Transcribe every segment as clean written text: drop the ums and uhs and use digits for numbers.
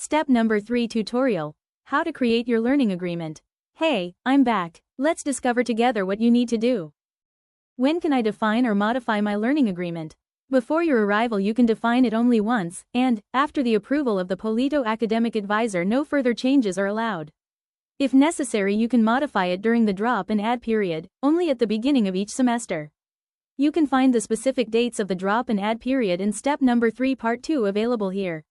Step number 3 tutorial. How to create your learning agreement. Hey, I'm back. Let's discover together what you need to do. When can I define or modify my learning agreement? Before your arrival you can define it only once, and, after the approval of the PoliTo academic advisor, no further changes are allowed. If necessary you can modify it during the drop and add period, only at the beginning of each semester. You can find the specific dates of the drop and add period in step number 3 part 2 available here.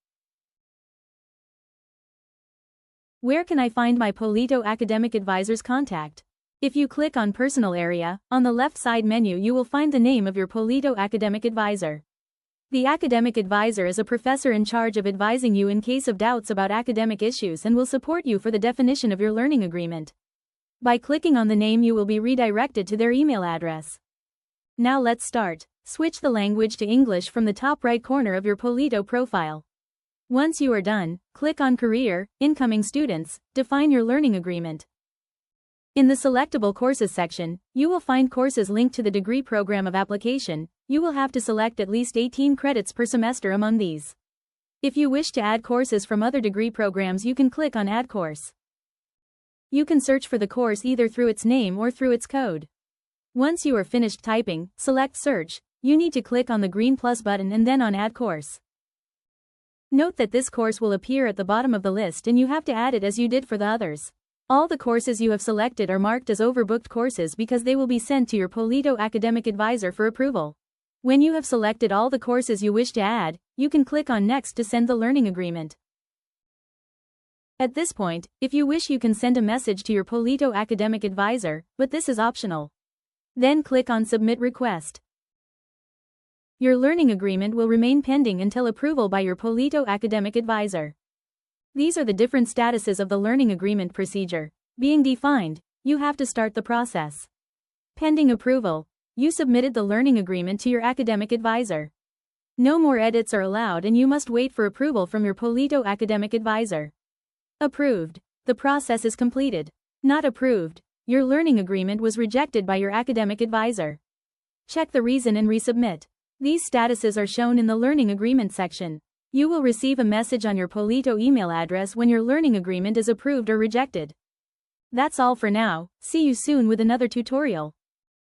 Where can I find my PoliTo academic advisor's contact? If you click on Personal area, on the left side menu you will find the name of your PoliTo academic advisor. The academic advisor is a professor in charge of advising you in case of doubts about academic issues and will support you for the definition of your learning agreement. By clicking on the name you will be redirected to their email address. Now let's start. Switch the language to English from the top right corner of your PoliTo profile. Once you are done, click on Career, Incoming Students, define your learning agreement. In the Selectable Courses section, you will find courses linked to the degree program of application. You will have to select at least 18 credits per semester among these. If you wish to add courses from other degree programs you can click on Add Course. You can search for the course either through its name or through its code. Once you are finished typing, select Search. You need to click on the green plus button and then on Add Course. Note that this course will appear at the bottom of the list and you have to add it as you did for the others. All the courses you have selected are marked as overbooked courses because they will be sent to your PoliTo academic advisor for approval. When you have selected all the courses you wish to add, you can click on Next to send the learning agreement. At this point, if you wish you can send a message to your PoliTo academic advisor, but this is optional. Then click on Submit Request. Your learning agreement will remain pending until approval by your PoliTo academic advisor. These are the different statuses of the learning agreement procedure. Being defined, you have to start the process. Pending approval, you submitted the learning agreement to your academic advisor. No more edits are allowed and you must wait for approval from your PoliTo academic advisor. Approved, the process is completed. Not approved, your learning agreement was rejected by your academic advisor. Check the reason and resubmit. These statuses are shown in the learning agreement section. You will receive a message on your PoliTo email address when your learning agreement is approved or rejected. That's all for now. See you soon with another tutorial.